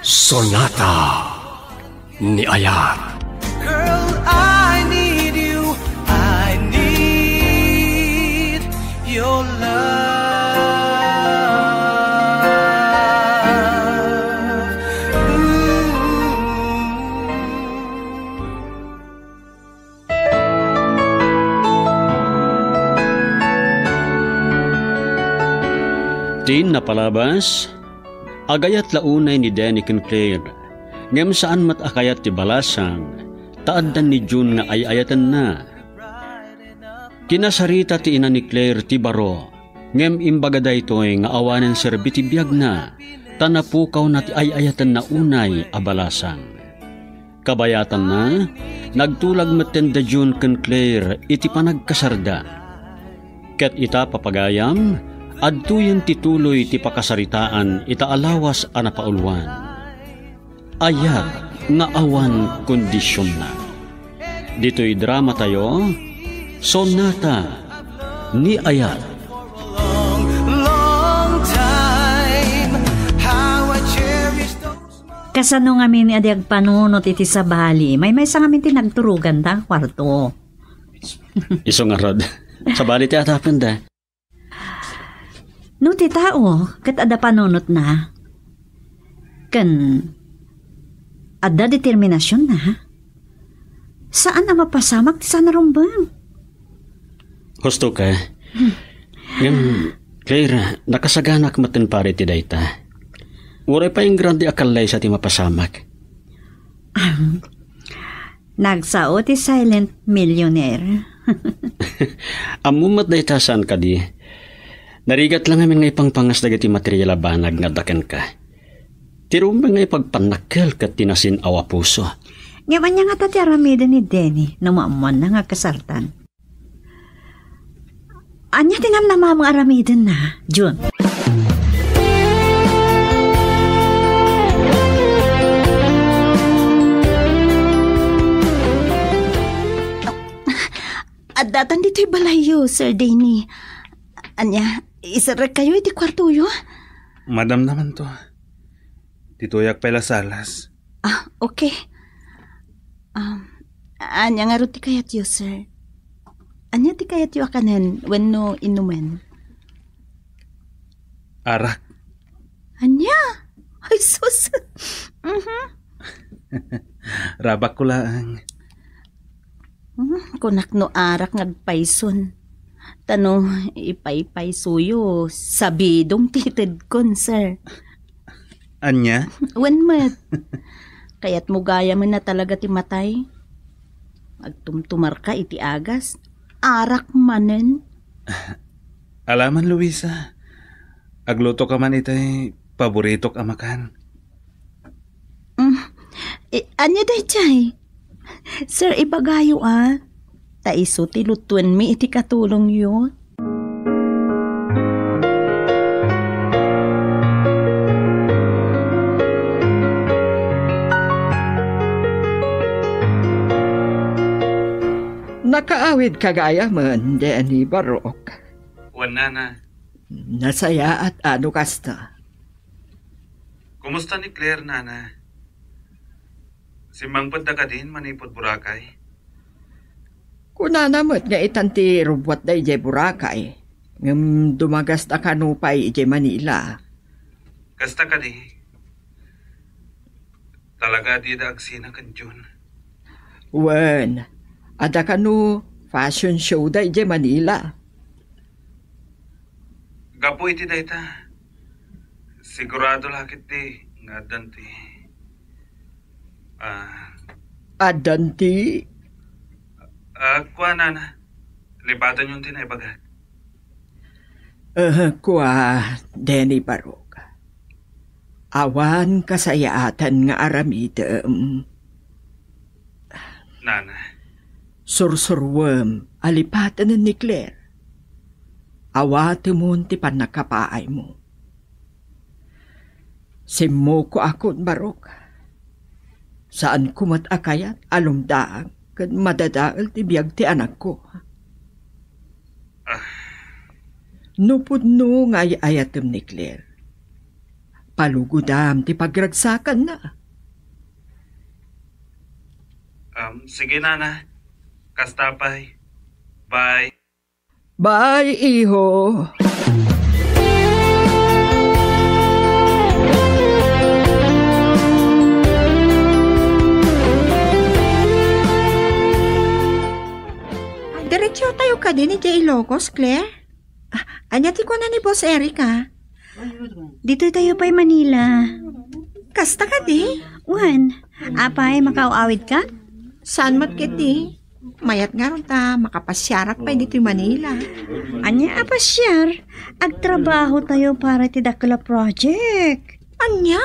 Sonata ni Ayat. Girl, I need you. I need your love. Tin na palabas, agayat launay ni Danny ken Claire, ngem saan mat akayat ti balasang, taaddan ni June nga ayayatan na. Kinasarita ti ina ni Claire ti baro, ngem imbaga daytoy nga awanen serbi ti biyag na, tanapukaw na ti ayayatan na unay a balasang. Kabayatan na, nagtulag maten da June ken Claire iti panagkasarda. Ket ita papagayam, adtuyen tituloy ti pakasaritaan ita alawas a napaulwan. Ayat nga awan kondisyon na. Dito'y drama tayo, Sonata ni Ayat. Kasano ngamin ni adyag panunot iti sa bali, may sa ngamin tinagturugan ta kwarto. Iso nga rod, sa bali ti atapan da. No ti tao, kat ada panunot na. Kan ada determinasyon na. Saan na mapasamak ti sana rumbang? Husto ka. Ngam, Claire, nakasaganak matin pare ti dayta. Uray pa yung grande akalay sa ti mapasamak. Nagsao ti silent millionaire. Amumat dayta saan ka di? Narigat lang amin nga ipangpangas dagiti material banag nga daken ka. Tirumba nga ipagpanakkel kat tinasin awa puso. Ngayon niya nga tati aramida ni Denny na maamuan na nga kasartan. Anya tingam na mamang aramidan na, June. At datan dito'y balayo, Sir Denny. Anya, isarag kayo iti kwarto yo? Madam naman to. Tituyak pala salas. Ah, okay. Anya nga ro ti kayat yo, sir. Anya ti kayat yo akanan when no inumen? Arak. Anya? Ay, sus. Rabak ko lang. Kunak no arak ngagpayson. Tano, ipay-pay suyo. Sabidong titid kon, sir. Anya? Wenmet. Kaya't mo gaya mo na talaga ti matay. Magtumtumar ka iti agas. Arak manen. Alaman, Luisa. Agluto ka man itay paborito ka makan. Anya day chay? Sir, ibagayo Taiso ti lutuan mi iti katulong yun. Nakaawid kagaya man, Danny Barok. Wala na. Nasaya at ano kasta. Kumusta ni Claire, nana? Si Mangpad ka din, manipod Boracay. Kuna namot nga itanti rubwat da ije Boracay. Ngam dumagas na kanupay ije Manila. Kasta ka di. Talaga di da agsina kan June. Wen, ada kanu fashion show da ije Manila. Gapo iti dayta. Sigurado lakit di. Nga danti. Adanti? Kuha nana. Lipatan yung tinaybagat. Kuha, Danny Barok. Awan kasayaatan nga aramidem. Nana. Sursurwem, alipatan ni Claire. Awate mo ti panakapaay mo. Simo ko akon, Barok. Saan kumat akayat alumdaang kad madadaal ti biyag ti anak ko. Nupod no nga ayatem ni Claire. palugudam ti pagragsakan na. Sige nana. Kastapay. Bye. Bye, iho. Diretso tayo ka din ni J. Locos, Claire. Anyati ko na ni Boss Erica. Dito tayo pa'y Manila. Kasta ka di? Wan, apay makauawid ka? Saan mat kiti? Mayat nga ron ta, makapasyarak pa dito yung Manila. Anya apasyar, agtrabaho tayo para ti dakla project. Anya?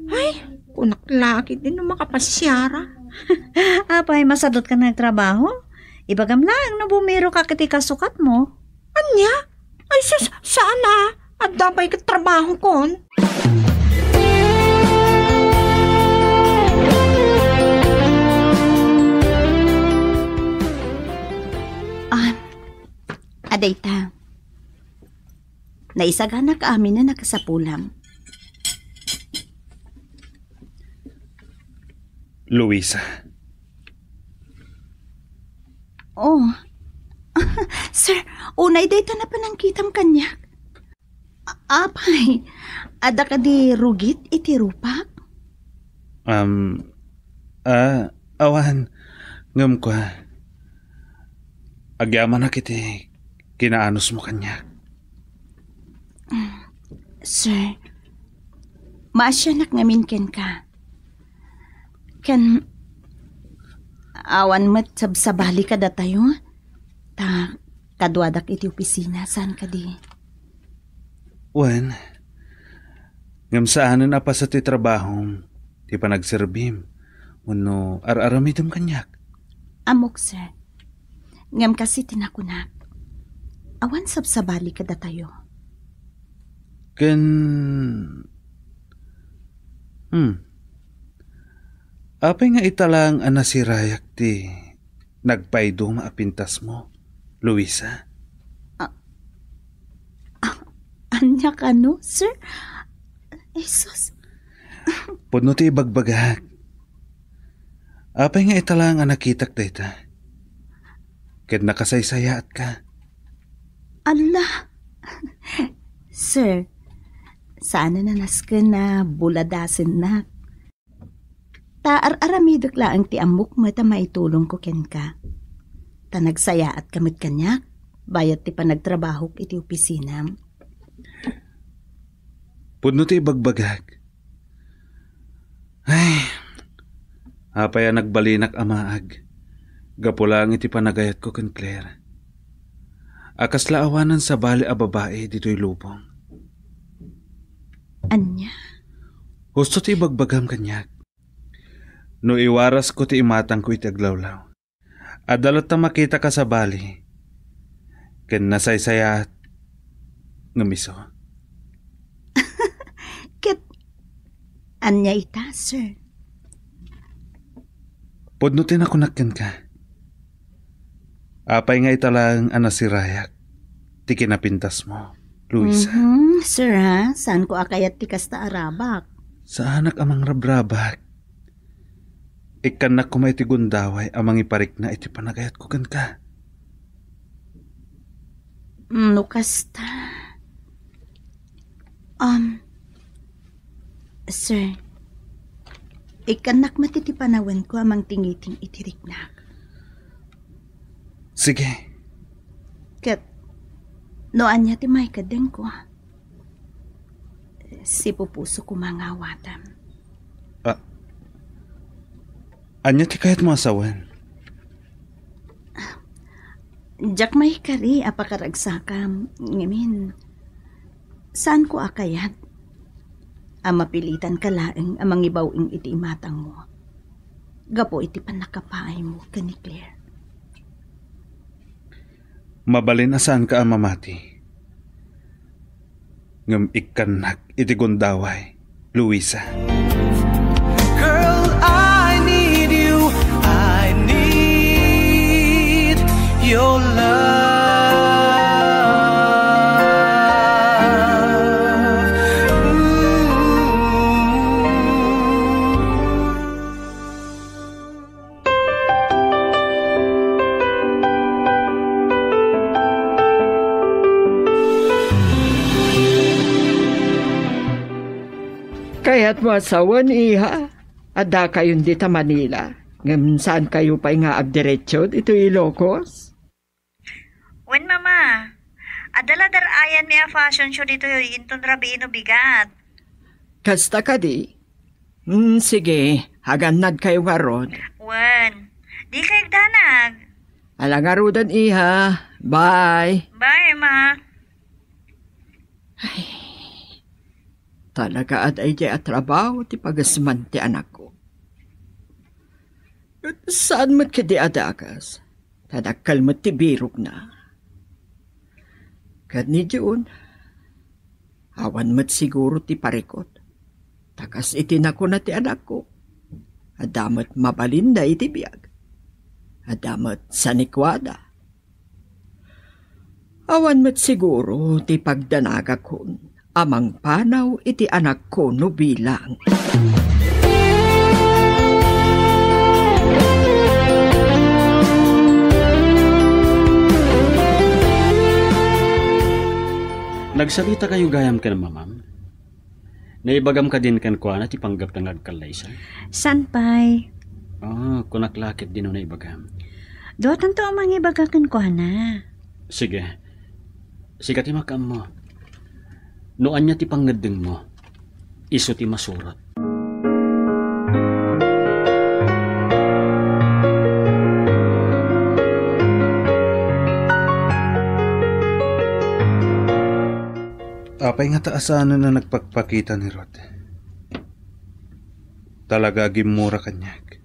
Ay, kunaklakit din nung makapasyara. Apay, masadot ka nagtrabaho? Ibagam lang na bumiro ka kiti kasukat mo. Anya? Ay, saan na? At dabay ka trabaho kon? Adayta. Naisagana ka amin na nakasapulam. Luisa. Oh. Sir, unay dayta na panangkitam kanyak. Apay, ada ka di rugit iti rupak? Awan, ngam ko. Agyaman na kiti, kinaanos mo kanya. Sir, maasyanak ngamin ken ka. Ken, awan mat sabsabali ka da tayo. Ta, kadwadak iti opisina, saan ka di? Wan, ngam saanan na pa sa ti trabahong, ti pa nagserbim, uno ar-aramidam kanyak. Amok, sir. Ngam kasi tinakunak. Awan sabsabali ka da tayo. Ken... Apay nga italang anasirayak ti nagpaydo maapintas mo, Luisa. Anya ka no, sir? Jesus. Pudno ti bagbagak. Apay nga italang anakitak dayta. Ket nakasaysayaat ka. Allah. Sir, sana nanasken na buladasen na. Taar-aramidok laang ti amok mo ta maitulong ko ken ka. Ta nagsayaat kamit kanyak, bayat ti panagtrabaho iti opisina. Pudno ti bagbagak. Ay, apay nagbalinak amaag. Gapulang iti panagayat ko ken Claire. Akas laawanan sa bali a babae dito'y lubong. Anya? Husto ti bagbagam kanyak. No iwaras ko ti imatang ko iti aglawlaw. Adalat ta makita ka sa bali. Ken nasaysayat ngamiso. Ket anya ita, sir? Pudno tinakunakyan ka. Apay nga italang anasirayak. Ti kinapintas mo, Luisa. Sir ha, saan ko akayat ti kasta arabak? Sa anak amang rabrabak. Ikanak ko may iti gundaway amang iparik na iti panagayat ko kan ka. No kasta. Sir, ikanak matitipanawan ko amang tingiting itiriknak. Sige. Ket, noan niya ti may kadeng ko. Si pupuso ko mga awatam. Anya ti kayat mo asawan? Diyak may kari apakaragsakam. Ngamin, saan ko akayat? Mapilitan ka laeng amang ibawing iti imatang mo. Gapo iti panakapaay mo kani Claire. Mabalin asaan ka mamati. Ngam ikanak iti gundaway, Luisa. Girl, I need you. I need your love. Kaya't mo asawan, iha. Ada kayon dita Manila. Ngam saan kayo pa nga agdiretso dito Ilocos? Wen, mama. Adala darayan niya fashion show dito inton rabiino bigat. Kasta ka di? Sige, haganad kayo nga rod. Wen, di kayo danag. Ala nga rodan, iha. Bye. Bye, ma. Talaga at ay at trabaho ti pagasman ti anak ko. At saan mat kadi adakas? Tadakal mat ti birog na. Kad ni June, awan mat siguro ti parikot. Takas itinako na ti anak ko. Adamat mabalinda iti biyag. Adamat sanikwada. Awan mat siguro ti pagdanaga kon. Amang panaw iti anak ko no bilang. Nagsalita kayo gayam ka na, mamam. Naibagam ka din kan kuana ti panggap ng agkalaysa. San pay? Kunaklakit din na ibagam. Dotan to amang ibagakan ko na. Sige. Sikat makam mo. Noan niya ti pangadeng mo. Iso ti masurat. Apay nga taasanan na nagpagpakita ni Rod. Talaga gimura kanyak.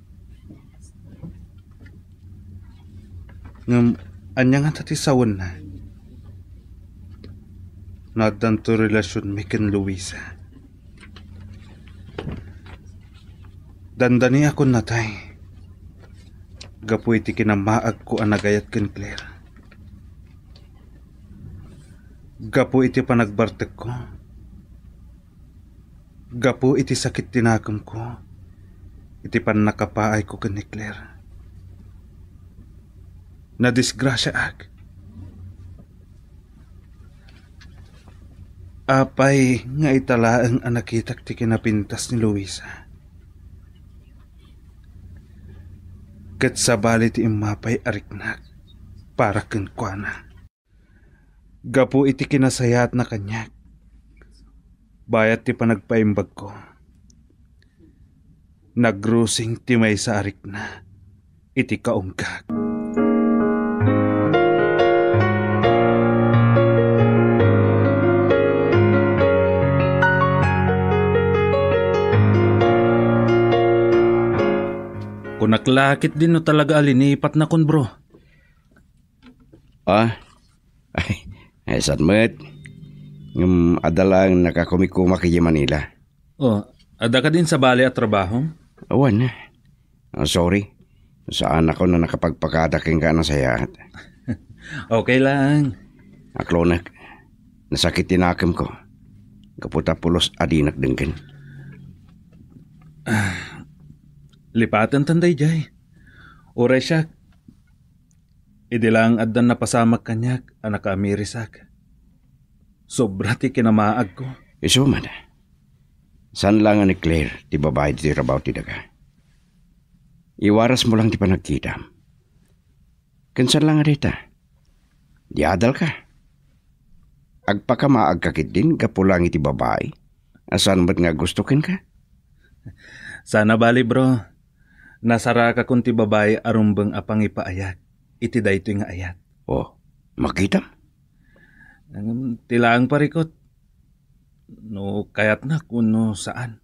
Ngam, anya nga tatisawan na. Nadan to relasyon mi ken Luisa. Dandani ako natay. Gapu iti kinamaag ko anagayat ken Claire. Gapu iti panagbartek ko. Gapu iti sakit tinakam ko. Iti panakapaay ko ken ni Claire. Nadisgrasya ag. Apay nga italaang anakitak ti kinapintas ni Luisa. Kat sabali ti imapay ariknak para kenkwana. Gapu iti kinasayat na kanyak. Bayat ti panagpaimbag ko. Nagrusing ti may sa arikna. Iti kaunggag. Kunaklakit din no talaga alinipat na kun bro. Ay sadmet. Ngam adalang nakakumikuma kay Manila. Ada ka din sa bali at trabaho? Awan na. Sorry. Saan ako na nakapagpakadaking ka na sayat. Okay lang. Aklonak. Nasakit tinakim ko. Kaputa pulos adinak dengken. Lipatan tanday jay. Uray siya. Idilang adan na pasamak kanyak anak amirisak. Sobra ti kinamaag ko. Iso man. San lang ni Claire ti babae ti rabaw ti daga. Iwaras mo lang ti panagkita. Kansan lang arita. Di adal ka. Agpakamaag kakit din kapulang iti babae. Asan ba't nga gustukin ka? Sana bali bro. Nasara ka kun ti babae arumbang apang ipaayat. Iti dayto nga ayat. Makita? Tilaang parikot. No kayat na kuno saan.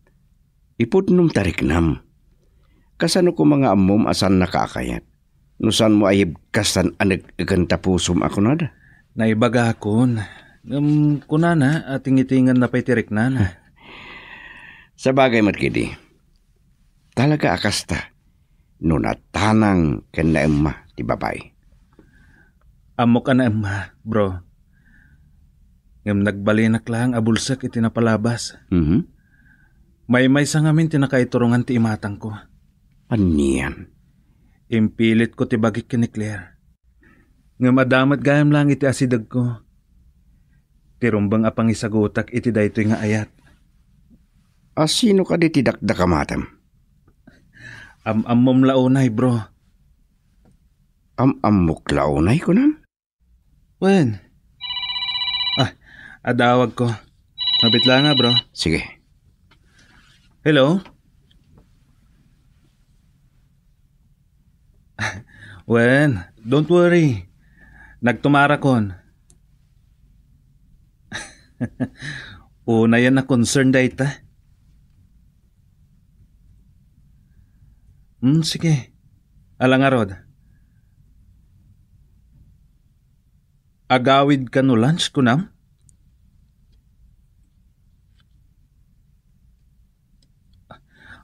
Ipod nung tariknam. Kasano ko mga amom asan nakakayat. No saan mo ayib kasan anag pusom ako nada. Naibaga kun. Kunana at tingitingan na pa'y tiriknana. Sa bagay matkidi. Talaga akasta. No natanang ken na emma ti babay. Amok ka na emma, bro. Ngam nagbalinak lang abulsak iti napalabas. May sa ngamin tinakaiturungan ti imatang ko. Aniyan? Impilit ko ti bagik ni Claire. Ngam adamat gayam lang iti asidag ko. Tirumbang apang isagutak iti daytoy nga ayat. Sino ka di tidakda kamatam? Amom launay, bro. Amok launay ko nam? Wen. Adawag ko. Mabit lang nga, bro. Sige. Hello? Wen, don't worry. Nagtumara kon. Una yan na concern dayta. Sige. Alang nga rod. Agawid ka no lunch ko nam?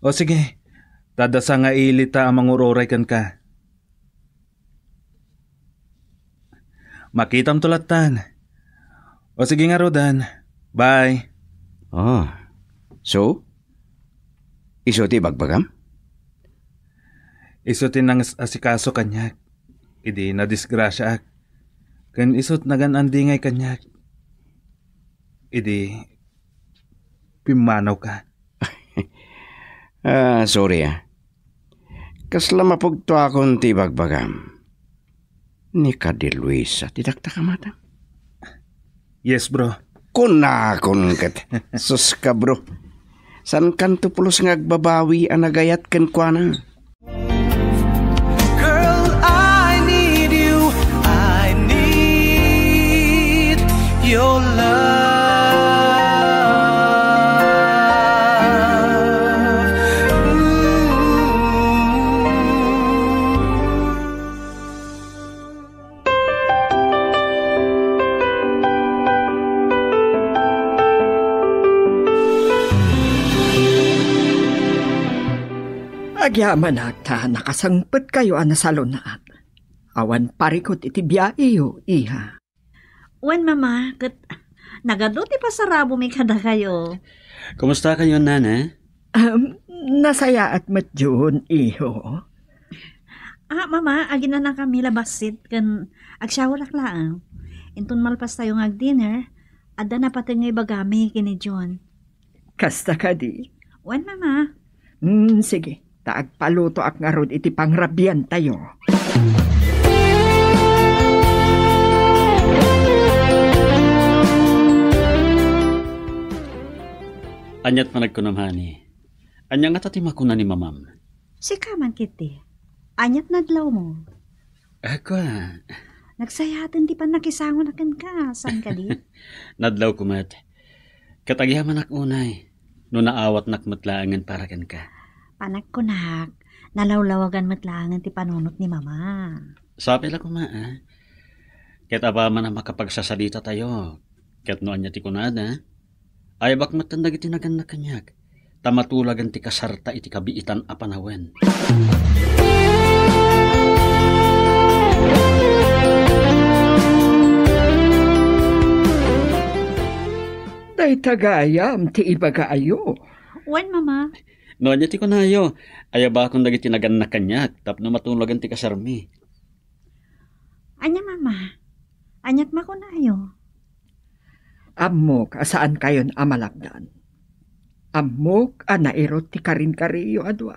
O sige. Tadasa nga ilita ang manguroray kan ka. Makitam tulatan. O sige nga Rodan. Bye. So? Iso ti bagbagam? Iso tinang asikaso kanyak. Idi na disgrasya ak. Kan isot nagan andingay kanyak. Idi pimanaw ka. Sorry Kasla mapugto akong ti bagbagam. Ni ka di Luisa, tidakta ka mata? Yes, bro. Kunakon kat. Sus ka, bro. San kanto pulos ngagbabawi ang nagayat ken kuana? Girl, I need you. I need your love. Agyaman ta nakasangpet kayo ana sa lunaan. Awan parikot iti biyaiyo, iha. Wen, mama, nagaduti pa sa rabo may kada kayo. Kumusta kayo, nana? Nasaya at matjun, iho. Mama, agin na kami labasit kan agsyawarak laang. Intun malpas tayo dinner, ada na pati ngay bagami kini John. Kasta ka di? Wen, mama. Sige. Taag paluto ak nga rod iti pangrabian tayo. Anyat manag ko namani. Anya nga tati makuna ni mamam. Si kaman kiti. Anyat nadlaw mo. Ako Nagsayatin di pa nakisangon akin ka. San ka di? Nadlaw kumat. Katagihaman ak unay. No naawat nakmatlaangan para kan ka. Panak ko nak. Nalawlawagan matlaangan ti panunot ni mama. Sabi la kuma Ket aba man ang makapagsasalita tayo. Ket no anya ti kunada. Ay bak matandag iti nagan na kanyak. Tamatulagan ti kasarta iti kabiitan a panawen. Day tagayam ti ibagaayo. Wen, mama. No anya ti kunayo. Ay ba akong dagiti nagan na kanyak. Tapno matulagan ti kasarmi. Anya, mama. Anyat makunayo. Amok asaan kayon amalagdan. Amok nairot ti karin-kariyo adwa.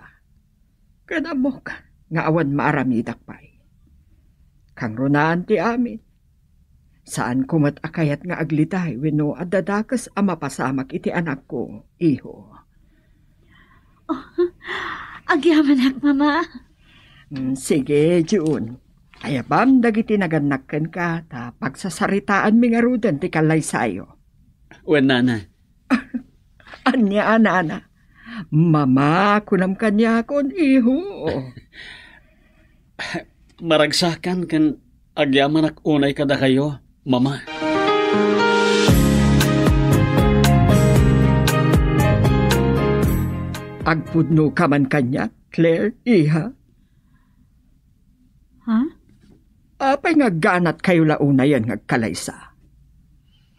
Kanamok nga awan maaramidak pay. Kang runaan ti amin. Saan kumat akayat nga aglitay wenno adadakas mapasamak iti anak ko, iho. Agyaman ak, mama. Sige, June. Ayabam dagiti naganakken ka ta pagsasaritaan mi nga rudan ti kalay sayo. Wen nana. Anya anana. Mama kunam kanya kon iho. Maragsakan kan agyaman ak unay kada kayo, mama. Agpudno ka man kanya, Claire, iha. Ha? Apay nga ganat kayo launa yan nga kalaysa.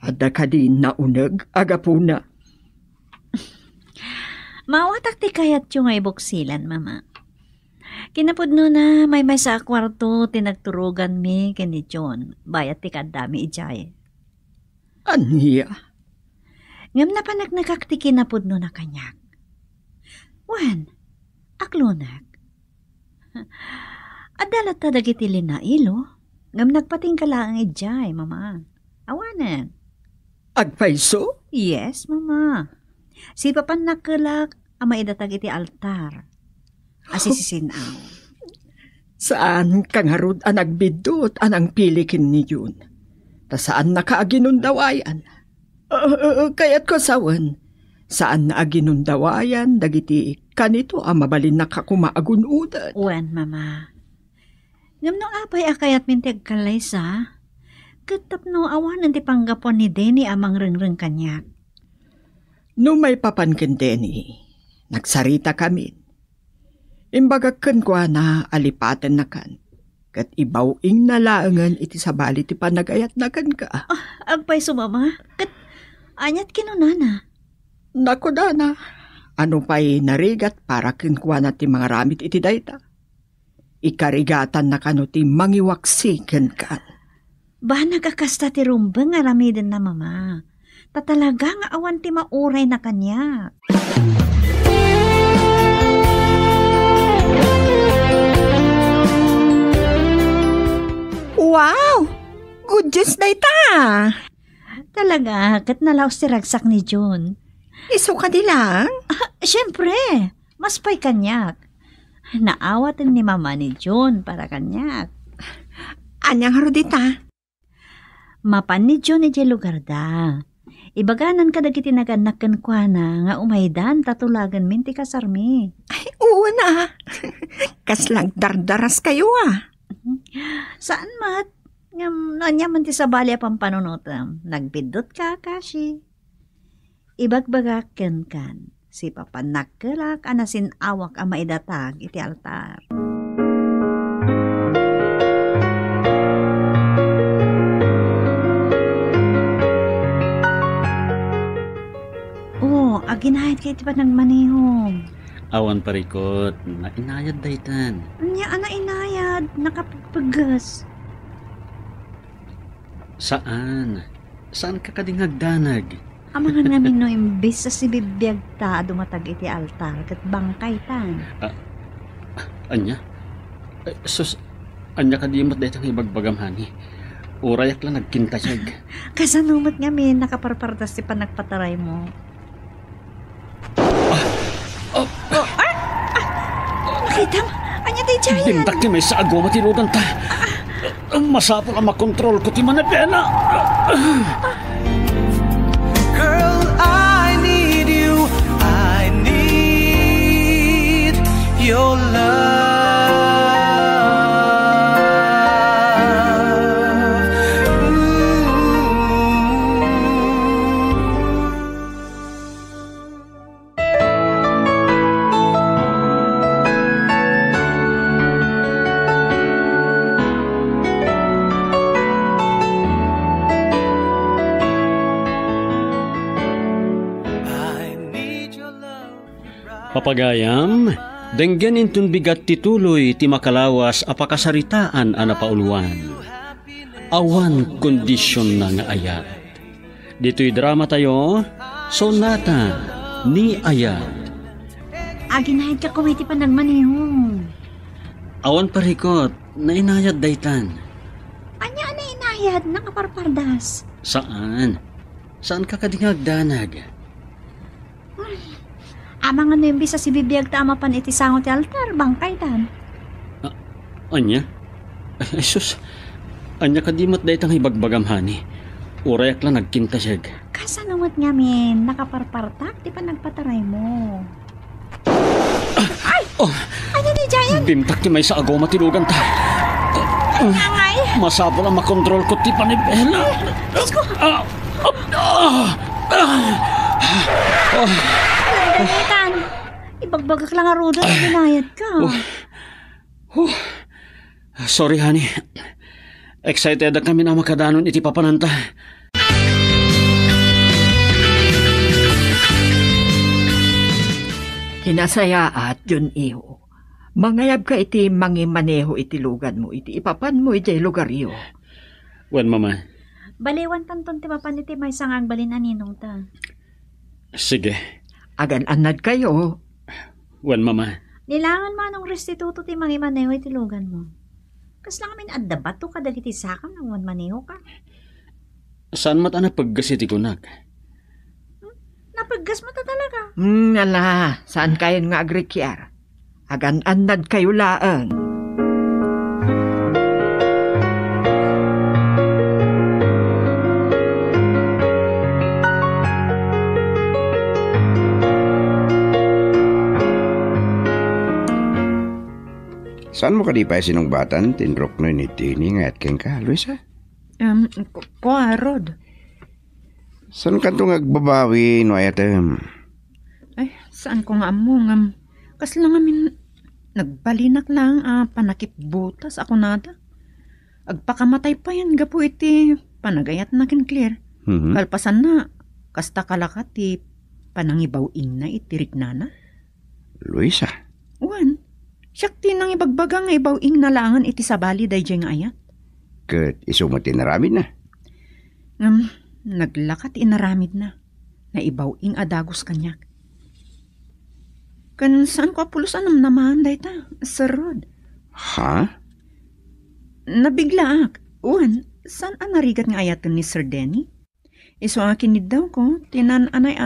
Ada ka din naunag, agapuna. Mawatak ti kayat yung nga ibuksilan, mama. Kinapudno na may sa kwarto tinagturugan mi kini John. Bayat ti kadami ijay. Aniya? Ngam na pa nagnagakti kinapudno na kanyak. Anunak? Adalat ta dagiti linailo. Ngam nagpating ka lang ijay, mama. Awanan. Agpaiso? Yes, mama. Si papan nakalak ang maidatag iti altar. Asisisinaw. Saan kang harud ang nagbidot anang pilikin ni Jun? Ta saan nakaaginundawayan? Kaya't ko sawan. Saan na aginundawayan dagiti kanito ang mabalin na kakumaagunudan? Wen, mama. Ngam no apay akayat mintig kalay sa, katap no awanan ti panggapon ni Denny amang ringreng kanyak. No may papankin Denny, nagsarita kami. Imbagakan ko na alipatan na kan. Kat ibawing nalaangan iti sabali ti panagayat na kan ka. Agpay sumama, kat anyat kinunana. Naku dana, ano pa'y narigat para kinkwa na ti mga ramit iti dayta. Ikarigatan na kano ti mangiwaksikan kan. Ba nagakasta ti rumbeng nga ramiden na mama. Tatalaga nga awan ti mauray na kanya. Wow! Good news na ita! Talaga, kat nalaos ti ragsak ni June. Iso ka di lang? Siyempre, mas pa'y kanyak. Naawatan ni mama ni June para kanyak. Anyang harudita? Mapan ni June iti lugar da. Ibaganan ka dagiti naganakan kwa na nga umaydan tatulagan min ti kasarmi. Ay, oo na. Kaslang dardaras kayo ah. Saan mat? Ngam nanyaman ti sabali apang panunutam. Nagbidot ka, Kashi. Ibagbagaken kan. Si Papa nagkalak anasin awak ang maidatag iti altar. Oh, aginahit kayo iti pa nagmanihom. Awan parikot, na inayad daytan. Anya ana inayad, nakapagpagas. Saan? Saan ka kadingagdanag? Amangan namin no imbis sa si bibiyag ta dumatag iti altar kat bangkay tan. Anya? Sus, anya kadimot daytang ibagbagamhani. Urayak lang nagkintayag. Kasanumat nga min nakaparpartas ti panagpataray mo. Nakita mo? Anya tayo dyan? Bintak ti may sa agaw matilugan ta. Masapol ang makontrol ko ti manapena. Girl, I need you. I need your love. Papagayam, denggan intun bigat tituloy ti makalawas apakasaritaan ana pauluan. Awan kondisyon na nga ayat. Dito'y drama tayo, Sonata ni Ayat. Aginahid ka kumiti pa nagmanihom. Awan parikot, na inayad daytan. Anya na inayad, nakaparpardas. Saan? Saan ka kadingagdanag? Amang ano yung bisa si bibiyag tama pan iti sangot ti altar, bangkay tan. Anya? Ay, sus. Anya kadimot daytang ibagbagamhani. Urayak lang nagkintasyag. Kasanungot nga min, nakaparpartak, di pa nagpataray mo. Ay! Oh! Ano ni Giant? Bimtak ti may sa agaw matilugan ta. Angay! Masapol ang makontrol ko ti panibela. Diyos ko! Lagdanitan! Ibagbagak lang arudo na binayad ka. Sorry, honey. Excited na kami na makadanon iti papananta. Kinasaya at yun iho. Mangayab ka iti mangimaneho iti lugan mo, iti ipapan mo iti lugar iyo. Wen, mama. Baliwan tanton ti papan iti may sangang balin aninong ta. Sige. Agan-anad kayo. Wen, mama. Nilangan man ang restituto ti mga maneho iti lugan mo. Kas lang amin adda ba to kadagiti sakam ng maneho ka? Saan mat anak paggas iti kunak? Napaggas mo ta talaga. Ala, saan kayo nga agrikyar? Agan-anad kayo laan. Saan mo kadipay sinungbatan? Tinrok no ni Tini nga at keng ka, Luisa? Rod. Saan ka itong agbabawi no ayatem? Ay, saan ko nga mo nga. Kas lang amin, nagbalinak lang panakip butas ako nada. Agpakamatay pa yan gapo iti panagayat na kin Claire. Kalpasan na, kasta kalakat ti panangibawin na itirik na. Luisa? Wan, siyak nang ibagbaga nga ibawing nalangan iti sabali day nga ayat. Kat isumati naramid na. Naglakat inaramid na. Na ibawing adagos kanyak. Kan saan ko apulos anam naman day ta, Sir Rod? Ha? Nabiglaak. Uwan, saan narigat nga ayatan ni Sir Denny? Iso akin daw ko, tinan anay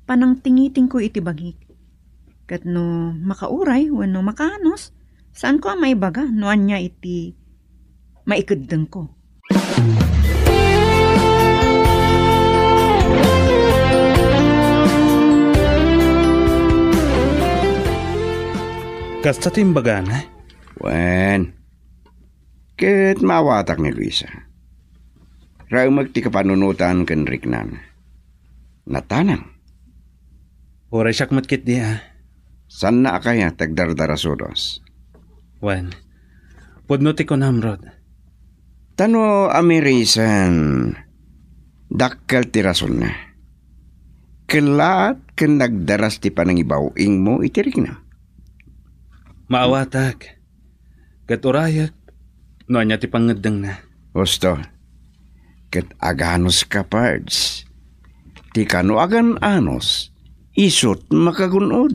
panang tingiting ko iti bagik. Kat no makauray, wano makanos, saan ko may baga, noan niya iti maikadang ko. Kasta timbagan, eh? Wen. Ket mawatak ni Luisa. Raw magti kapanunutan ken riknan. Natanang. Oray siyak matkit diya. San na kaya tagdardara sudos? Wen. Pudno ti ko namrod. Tano amirisan. Dakkal ti rason na. Kelat ken nagdaras ti panangibawing mo itirik na. Maawatak. Kat urayak. No anya ti pangadang na. Gusto. Ket aganos ka pards. Ti kano agan anos. Isot makagunod.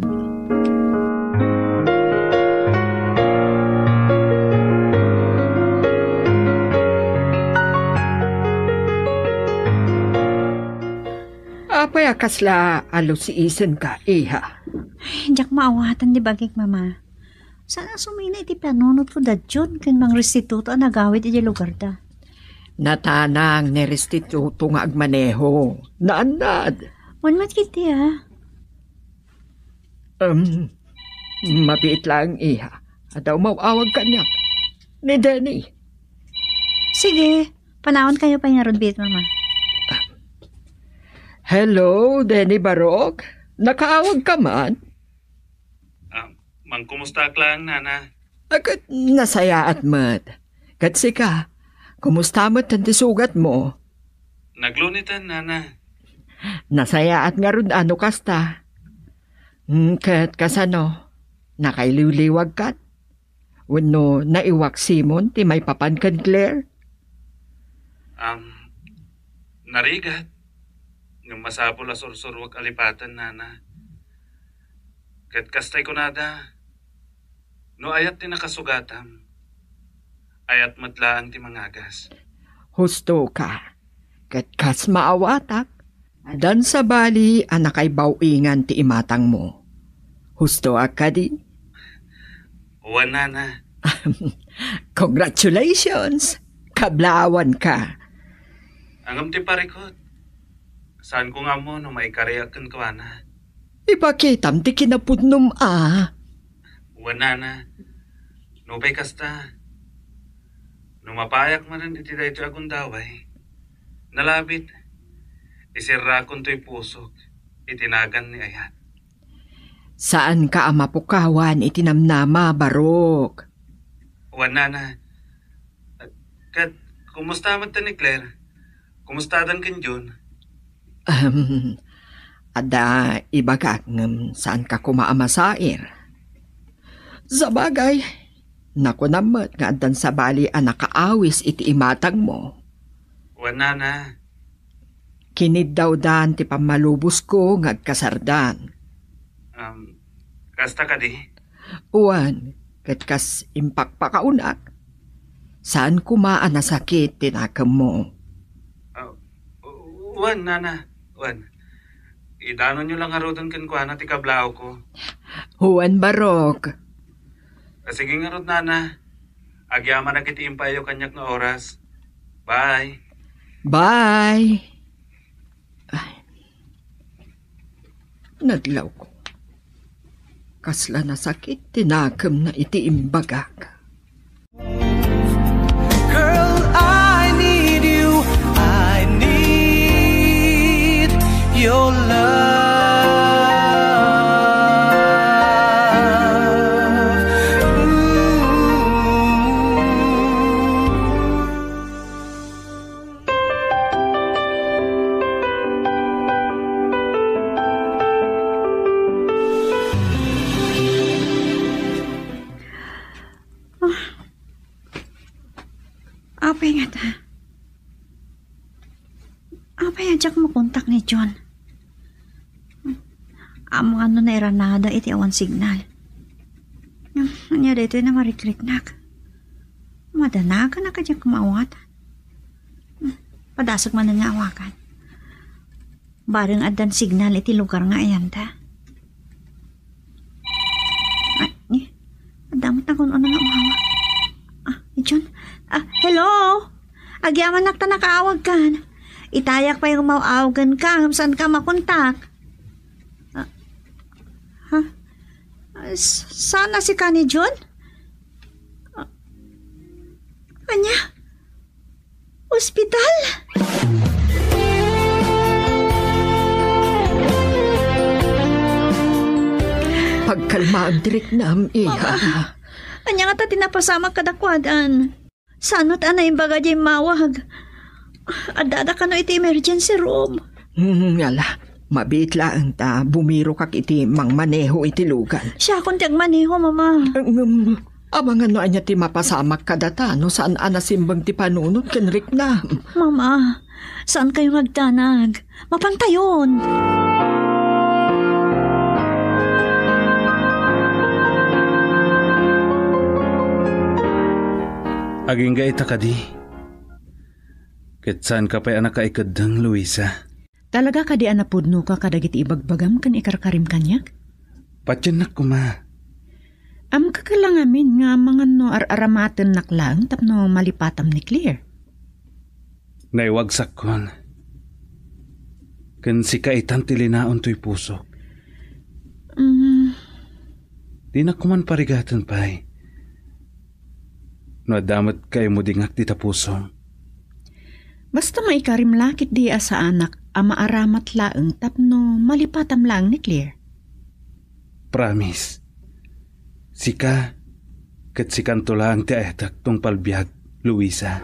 Apay akasla alo si isen ka, iha. Diyak maawatan di bagik mama. Sana sumina iti panunod ko dadyon ken mang restituto ang nagawid iti lugar da. Natanang ni restituto nga agmaneho. Naanad. Wanmat kiti Mabiit lang, iha. Adaw mawawag kanyak. Ni Denny. Sige, panahon kayo pa nga rodbit mama. Hello, Denny Barok. Nakaawag ka man? Mang kumusta lang, nana? Agad nasaya at mat. Katsi ka, kumusta mo't ang sugat mo? Naglunitan, nana. Nasaya at nga rin ano kasta. Kat kasano, nakailiwliwag kat. Wano naiwak Simon ti may papan kan Claire? Narigat. Yung masapol a sursurwag alipatan, nana. Kat kastay ko nada. No ayat ti nakasugatam. Ayat matlaan ti mangagas. Husto ka. Kat kas maawatak. Adan sa bali anakay bawingan ti imatang mo. Husto akadi. Uwan, nana. Congratulations! Kablawan ka. Angam ti parikot. Saan ko nga mo no may kariyakan ko, ana? Ipakitam ti kinapudnum Uwan, nana. Nupay kasta. Numapayak man iti dayto agundaway. Nalabit. Isirakon to'y pusok. Itinagan ni ayat. Saan ka amapukawan itinamnama, Barok? Uwan, nana. Kat, kumusta man ta ni Claire? Kumusta dan kin June? Ada ibagak ngem saan ka kumaamasair? Sa bagay, naku namat nga adan sa bali ang nakaawis iti imatang mo. Uwan, nana. Kinid daw dan ti pamalubos ko ngagkasardan. Kasta ka di? Uwan, kas impak pa kaunak. Saan kumaan na sakit tinakam mo? Wan, nana. Wan. Idano nyo lang arudan kan kuha na tikablao ko. Uwan barok. Sige nga rod, nana. Agyaman na kitiimpayo kanyak na oras. Bye. Bye. Ay. Nadlaw ko. Kasla na sakit, tinakam na itiimbagak. Girl, I need you. I need your love. Apay nga ta. Apay ajak mo kontak ni John. Among ano na iranada iti awan signal. Anya dito na marikliknak. Madanaga na kajak kumawat. Padasag man nga awakan. Bareng adan signal iti lugar nga ayan ta. Ay, adamot na kung ano nga umawak. Ni John. Hello? Agyaman nakta nakaawag kan. Itayak pa yung mauawagan ka. Saan ka makontak? Sana si ka ni John? Kanya? Ospital? Pagkalma ang dirik nam, iha. Kanya nga ta tinapasama kadakwadan. Sanot anay baga jay mawag. Adada ka no iti emergency room. Ngala, mabitla ang ta, bumiro kak iti mang maneho iti lugan. Siya kung tiyag maneho, mama. Abangan no anya ti mapasamak kadata, no saan anasimbang ti panunod kenrik na. Mama, saan kayo magtanag? Mapantayon. Aging ga ita kadi. Ket saan ka pa'y anak kaikadang, Luisa? Talaga kadi anapudno ka kadagiti ibagbagam kan ikarkarim kanyak? Patyan ko ma. Am kakalangamin nga mga no aramaten naklang tapno malipatam ni Claire. Naiwagsak kon. Kan si kaitan tilinaon to'y puso. Di na kuman parigatan pa'y. No adamat kayo mo dingak di tapuso. Basta maikarim lakit di sa anak ama aramat laeng tapno malipatam lang ni Claire. Promise. Sika, kat sikan to lang ti aetak tong palbiag, Luisa.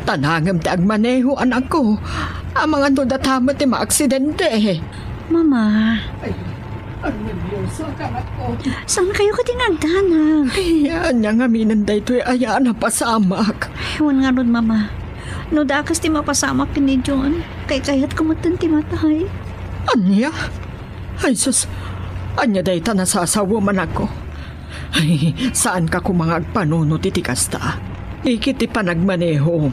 Tanangam ti agmaneho anak ko. Ang mga dodatama ti maaksidente. Mama, Ang nervyoso ka ako. saan kayo katingagdanag? Yan nga aminan da ito'y ayaan na pasamak. Ewan nga ron, mama. No dakas ti mapasamak ni John. Kay kayat kumatan ti matay. Anya? Ay sus, anya da ita nasasawa man ako. Ay, saan ka kumangag panunod iti kasta? Ikiti panagmaneho.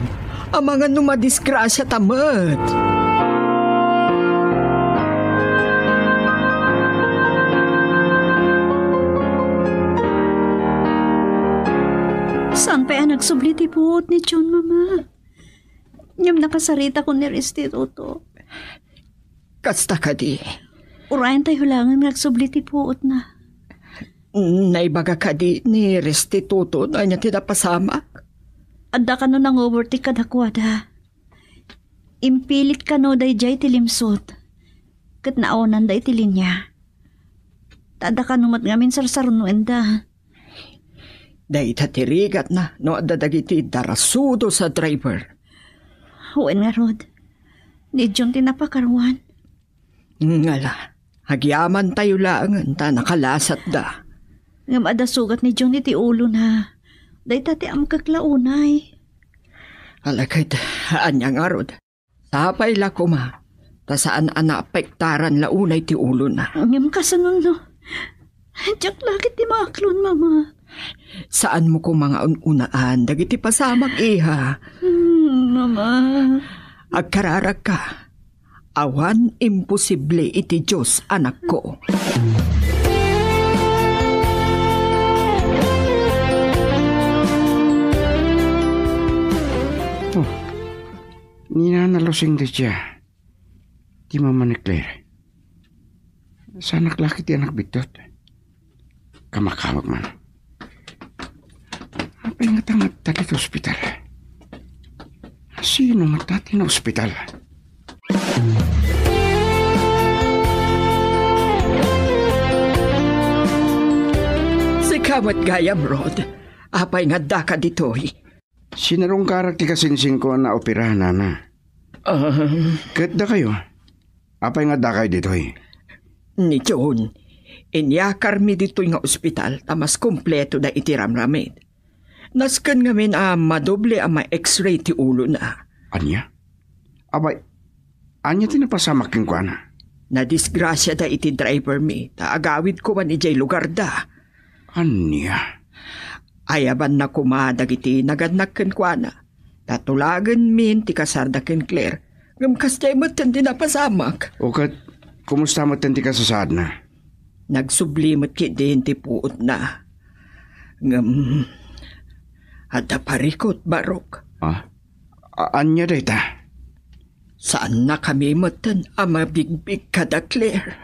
Ang mga numadisgrasya tamat. Saan pa yan nagsubli ti buot ni John, mama? Yung nakasarita ko ni Restituto. Kasta ka di. Urayan tayo langan nagsubli ti buot na. Naibaga ka di ni Restituto na niya tinapasamak. Adda ka no nang overtake kadakwada. Impilit ka no day jay tilimsot. Kat naonan day tilinya. Tada ka no matngamin sarsarun no enda. Day tatirigat na no dadagiti darasudo sa driver. Huwag nga Rod. Ni John tinapakarwan. Ngala, hagyaman tayo lang ta nakalasat da. Ngam ada sugat ni John iti ulo na. Day tati am kaklaunay. Alakad, anya nga rod. Sapay la ko ma. Ta saan apektaran launay ti ulo na. Ngem kasanon no. Diyak lagi ti maaklon, mama. Saan mo ko mga ununaan, dagiti pasamag iha. Mama. Agkararag ka. Awan imposible iti Diyos, anak ko. Ninanalusing di siya. Di mama ni Claire. Sa anak laki ti anak bitot. Kamakawag man. Apay nga tangat tali sa ospital. Sino nga tati na ospital? Si Kawat Gayam Rod, apay nga daka ditoy. Sinarong karak ti kasinsing ko na operahan na. Kat da kayo. Apay nga da kayo ditoy. Ni John, inyakar mi ditoy nga ospital, tamas kompleto da itiramramid. Naskan ngamin madoble ma x-ray ti ulo na. Anya? Abay, anya tinapasamak yung kwa na? Nadisgrasya da iti driver mi, ta agawid ko man ijay lugar da. Anya? Ayaban na kumadag iti nagadnakken kwa na. Tatulagan min ti kasardaken Claire, ngamkas jay matan di napasamak. O kat, kumusta mo ti kasasad na? Nagsublimot ki din ti puot na. Ada parikot barok. Anya data? Saan na kami matan mabigbig kada Claire?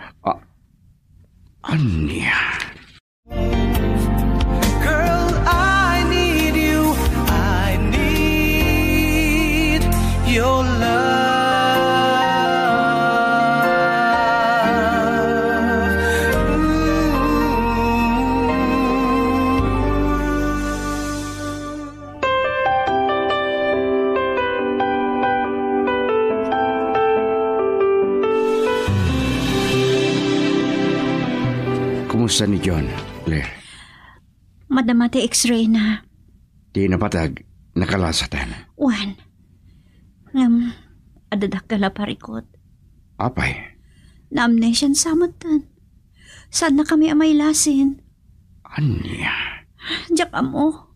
Anya? Girl, I need you. I need your love. Kumusta ni John, Claire? Madamati x-ray na. Di napatag, nakalasatan. Wan. Adadak ka la parikot. Apay? Na-amnesian samatan. Saan na kami amay lasin? Anya? Diyak amo.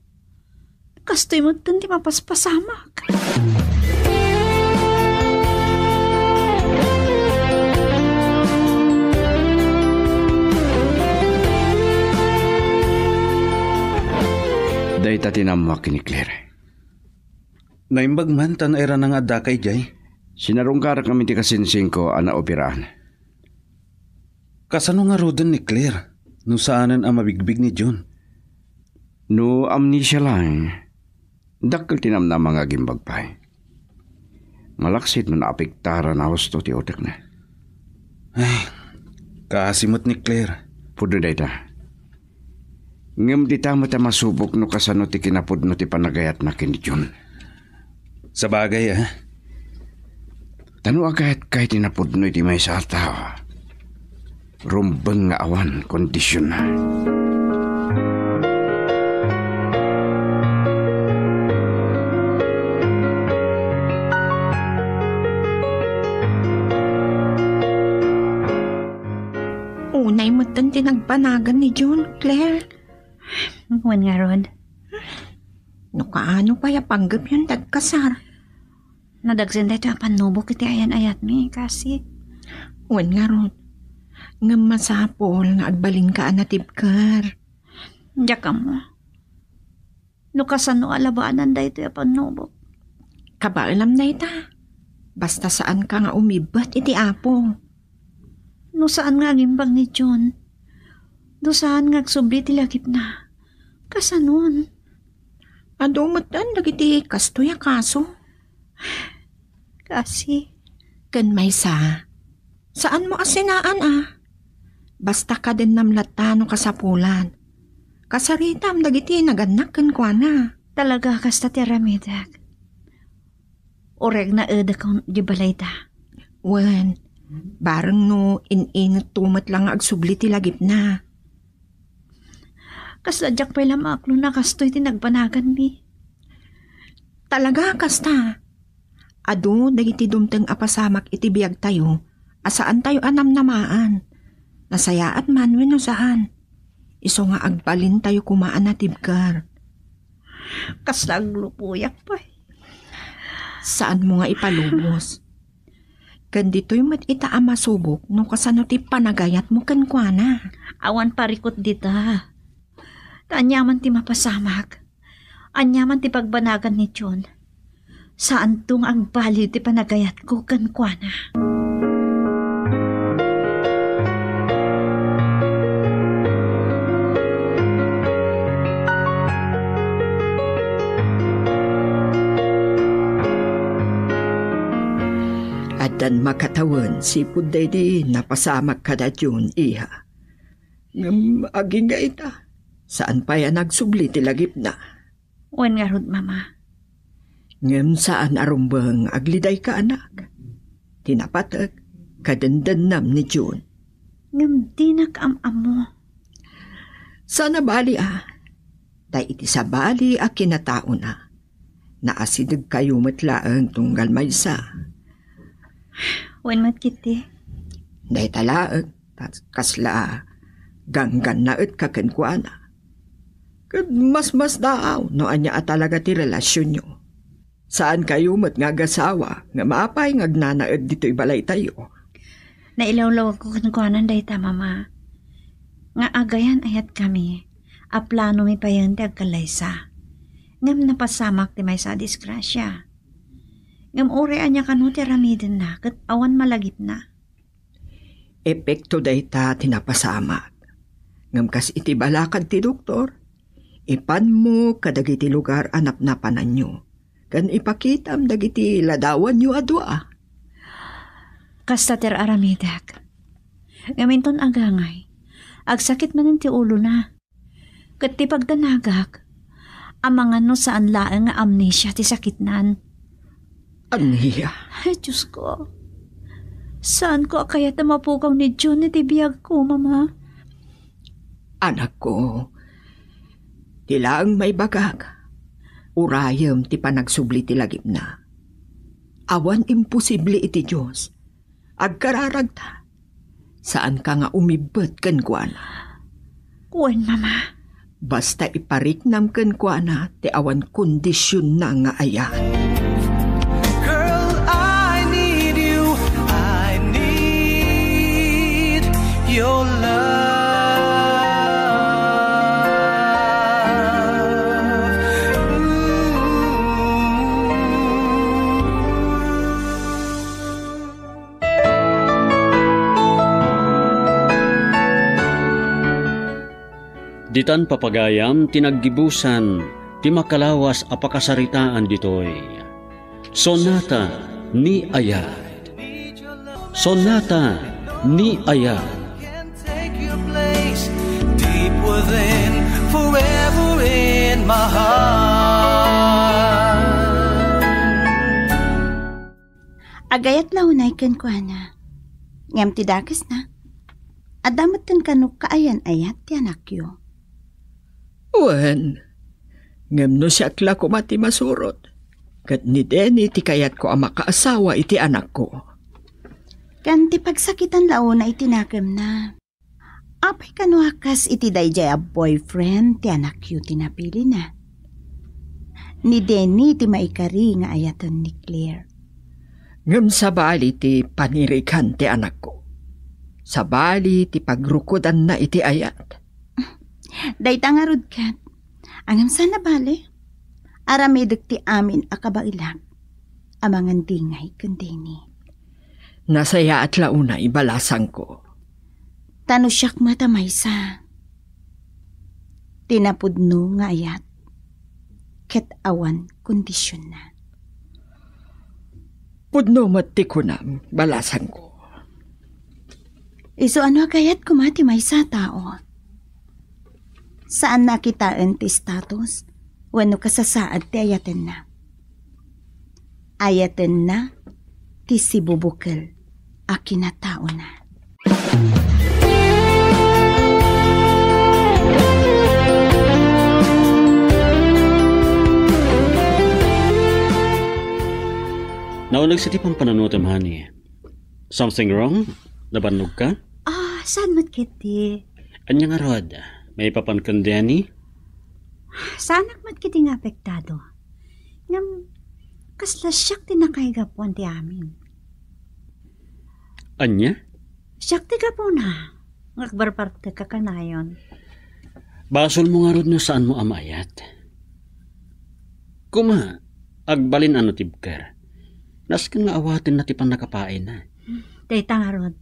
Kastoy mo dun di mapaspasamak. Day tatinamak ni Claire. Naimbag man tan era ng adakay jay. Sinarong karak kami ti kasinsing ko ana operahan. Kasano nga rodan ni Claire? No saanan ang mabigbig ni John? No amnesia lang. Dakkel tinam na mga gimbagpay. Malaksit no naapektaran na husto ti otak na. Ay, kasimot ni Claire. Pudo day ta. Ngam di tama ta masubok no kasano ti kinapod no ti panagayat na kini John. Sa bagay Tano agad kahit tinapod no iti may sa tao. Rumbang nga awan kondisyon na. Unay mo tan tinagpanagan ni John, Claire. Wan nga rod. No kaano pa panggap yun dagkasar. Nadagsan dito ang panubok iti ayan ayat mi kasi. Wan nga ron. Nga masapol nga agbalin ka anatibkar. Diyak mo. No kasano alabaanan dito yung panubok. Kabaalam na ita. Basta saan ka nga umibat iti apo. No saan nga gimbag ni John. No saan nga agsubli ti lagip na. Kasanon. Adumatan dagiti kastoy kaso. Kasi. Kan may saan mo asinaan Basta ka din namlatano kasapulan. Kasaritam dagiti naganakan kwa na. Talaga kasta ti ramidag. Oreg na eda kong gibalay ta. Wen, bareng no init tumat lang agsubli ti lagip na. Kasadyak pa'y lamaklo na kastoy tinagbanagan ni. Talaga kasta. Adu, dagiti dumteng apasamak iti biyag tayo. Asaan tayo anamnamaan. Nasayaat man wenno saan. Iso nga agbalin tayo kumaan na tibkar. Kasdag lupuyak pa'y. Saan mo nga ipalubos? Gandito'y mat ita amasubok no kasano ti panagayat mo kankwana. Awan parikot dita. Anyaman ti mapasamak. Anyaman ti pagbanagan ni John. Saan tung ang baliw ti panagayat ko kankwana. Adan makatawan si Puday di napasamak kada John iha. Ngam aging nga ita. Saan pa yan nagsubli ti lagip na? Wen nga rod, mama. Ngam saan arumbang agliday ka anak? Tinapatag kadandanam ni John. Ngam di nakam-am mo. Sana bali Tay iti sa bali a kinatao na. Naasidag kayo matlaang tunggal maysa. Wen mat kiti. Day talaag kasla ganggan na at kakenkwana. Mas daaw no anya talaga ti relasyon nyo. Saan kayo mat nga gasawa nga maapay ngagnanaed dito'y balay tayo? Nailawlaw ko kankwanan day ta, mama. Nga agayan ayat kami. A plano mi payan ti agkalaysa. Ngam napasamak ti may sa disgrasya. Ngam ore anya kanu ti ramiden na kat awan malagip na. Epekto day ta tinapasamak. Ngam kas iti balakad ti doktor. Ipan mo kadagiti lugar anap-napanan nyo. Kan ipakitam dagiti ladawan nyo adwa. Kasta ter aramidak. Ngaminton agangay. Agsakit man ti ulo na. Kat ti pagdanagak. Amangan no saan laang nga amnesia ti sakitnan. Aniya? Ay, Diyos ko. Saan ko kaya mapukaw ni John iti biyag ko, mama? Anak ko, tilaang may bagag. Urayam ti panagsubli ti lagip na. Awan imposible iti Diyos. Agkararag ta. Saan ka nga umibet kankwana? Kuwan, mama. Basta ipariknam kankwana ti awan kondisyon na nga ayan. Girl, I need you. I need your love. Ditan papagayam tinaggibusan ti makalawas apakasaritaan ditoy. Sonata ni Ayat. Sonata ni Ayat. Can take your place deep within, forever in my heart. Agayat launay kankwana. Ngam ti dakas na. Adamat kan kanuk kaayan ayat ti anak yo. Wen, ngam no siya akla ko mati masurot. Kat ni Denny ti kayat ko ang makaasawa iti anak ko. Kan ti pagsakitan launa itinakam na. Apay kanuakas iti dayjay a boyfriend ti anak yu tinapili na. Ni Denny ti maikari nga ayatan ni Claire. Ngam sabali ti panirikan ti anak ko. Sabali ti pagrukodan na iti ayat. Day tangarod kat. Angam sana bale. Aramidek ti amin akabailang. Amangan dingay kun Denny. Nasaya at launa ibalasang ko. Tano siyak matamaysa. Tinapudno nga ayat. Ket awan kondisyon na. Pudno mati ko na balasang ko. Iso ano agayat kumati maysa tao? Saan nakitaan ti status? Wano kasasaad ti ayaten na? Ayaten na ti si bubukal a kinatao na. Naulag sa tipang pananutam, honey. Something wrong? Nabanog ka? Saan mat kiti? Anya nga rod, may papankandiyan ni? Sanak mat kiti nga apektado. Ngam, kasla siyak tinakaigapuan ti amin. Anya? Siyak ti gapo na. Ngakbarparte ka kanayon. Basol mo nga rod no saan mo amayat. Kuma, agbalin ano tibker. Naskan nga awatin na tipang nakapain na. Dayta nga rod.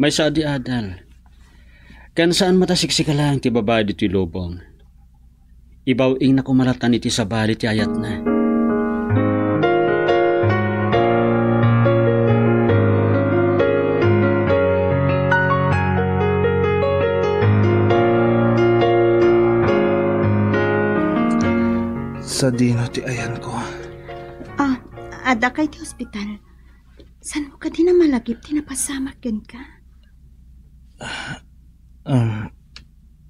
May saadi adal. Kan saan matasiksika lang ti babae dito'y lubong. Ibawing na kumalatan iti sa bali ti ayat na. Sa dino ti ayan ko. Ada kay ti hospital. San mo ka di na malagip, tinapasamak yun ka?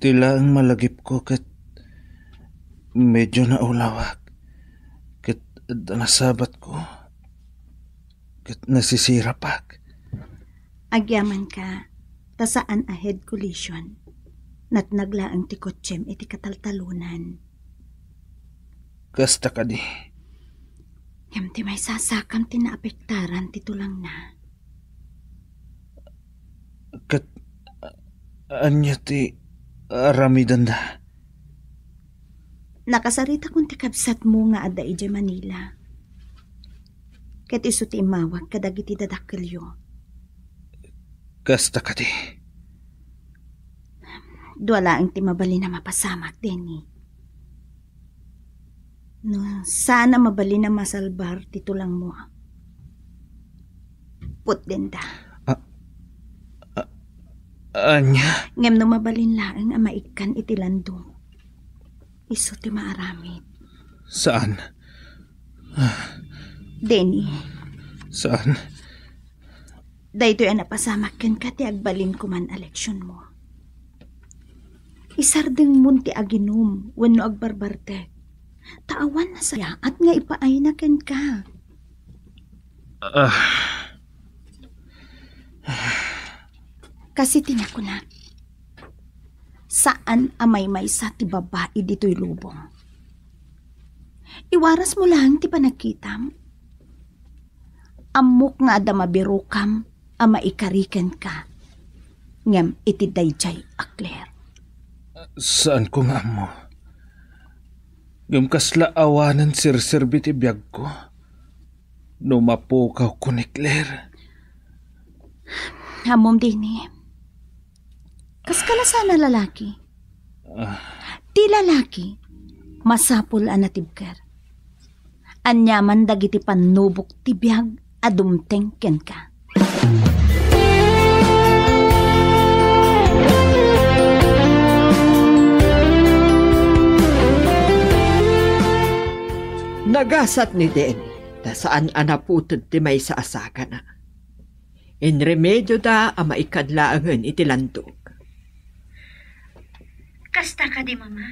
Tila ang malagip ko kat medyo naulawak. Kat nasabat ko. Kat nasisira pak. Agyaman ka, tasaan a head collision. Nat naglaang ti kotsem iti kataltalunan. Kasta ka di. Yam ti may sasakam ti naapektaran ti tulang na. Kat anya ti aramidan da. Nakasarita kung ti kabsat mo nga ada ije Manila. Ket iso ti imawag kadagiti dadakkelyo. Kasta ka di. Duwala ang ti mabali na mapasamak, Denny. No, sana mabali na masalbar ti tulang mo. Put din da. Anya? Ngem no mabalin laang ang maikan iti lando. Iso ti maaramid. Saan? Denny. Saan? Daytoy ang napasamakin ka ti agbalin ko man eleksyon mo. Isardeng mun ti aginum wenno agbarbarte. Taawan na saya at nga ipaay na ken ka. Kasi tinako na. Saan amay may sa ti babae dito'y lubong? Iwaras mo lang ti panakitam. Amok nga ada mabirukam ama ikariken ka. Ngem iti dayjay akler. Saan ko nga mo? Yung kasla awanan sirsirbit ibiyag ko. Numapukaw ko ni Claire. Hamom din eh. Kaskala sana lalaki. Ti lalaki, masapul anatibker. Anyaman dagiti panubok ti biyag adumteng ken ka. Nagasat ni Denny, ta saan anaputod ti may sa asaka na. In remedyo da ang maikadlaangan iti landog. Kasta ka di, Mama.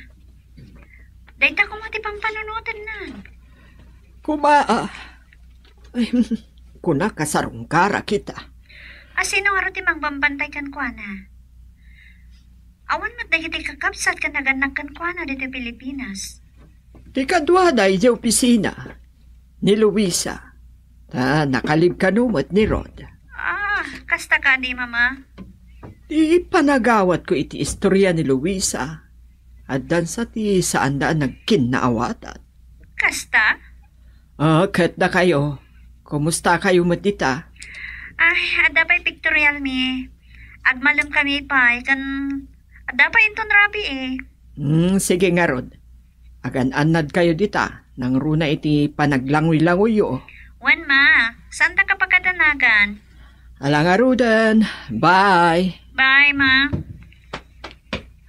Dayta ko mati pang panunutan na. Kuna kasarungkara kita. Asino nga ti mangbambantay kan kwa na? Awan mat dagiti kakapsat ka naganak kan kwa na dito Pilipinas. Ti kadwa da iti opisina ni Luisa. Ta nakalib kanumot ni Rod. Kasta ka di, Mama. Ti panagawat ko iti istorya ni Luisa. At dan sa ti saan daan nagkinnaawatan. Kasta? Kat na kayo. Kumusta kayo matita? Ada pa'y pictorial mi. Agmalam kami pa. Ada pa inton rabi eh. Sige nga Rod. Agan-anad kayo dita. Nang runa iti panaglangoy-langoy yo. Wan ma, saan ta ka pagkatanagan? Ala nga Rodan. Bye. Bye ma.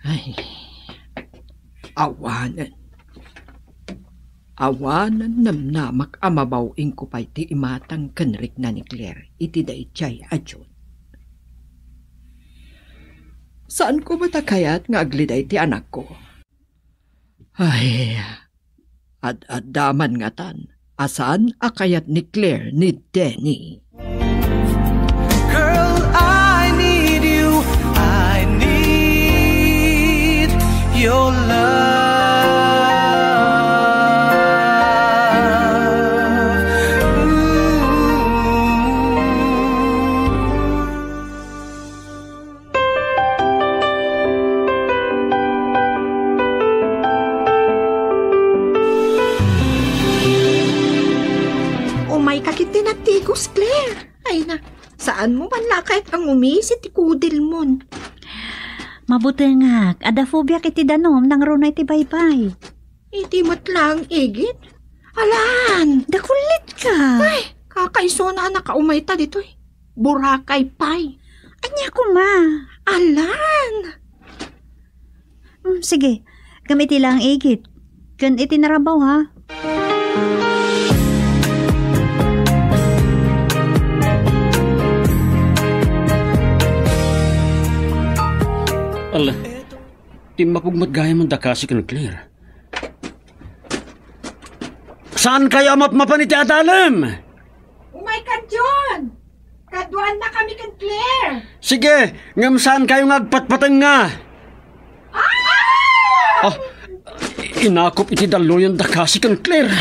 Ay, awanan. Awanan namnamak amabawing ko pa'y ti imatang kanrik na ni Claire. Iti day chay adyon. Saan ko matakayat nga agliday ti anak ko? Ay, ad-adaman nga tan. Asan akayat ni Claire ni Denny? Girl, I need you. I need your love. Umay kakit tinatigos, Claire. Ay na, saan mo man lakayat ang umisit ikudil mon? Mabuti nga, ada phobia kiti danom nang runay ti baybay. Iti mo't lang, igit. Alan! Dakulit ka. Ay, kakaiso na nakaumay ta dito eh. Burakay pay. Anya ko ma. Alan! Sige, gamiti lang igit. Kan itinarabaw ha. Ala, di mapugmat-gaya man dakasi ka ng Claire. Saan kaya mapmapan iti adalam? Umay ka, John! Kaduan na kami kan Claire! Sige, ngam saan kayo ngagpatpatan nga? Ah! Inakop iti daloyan dakasi ka ng Claire.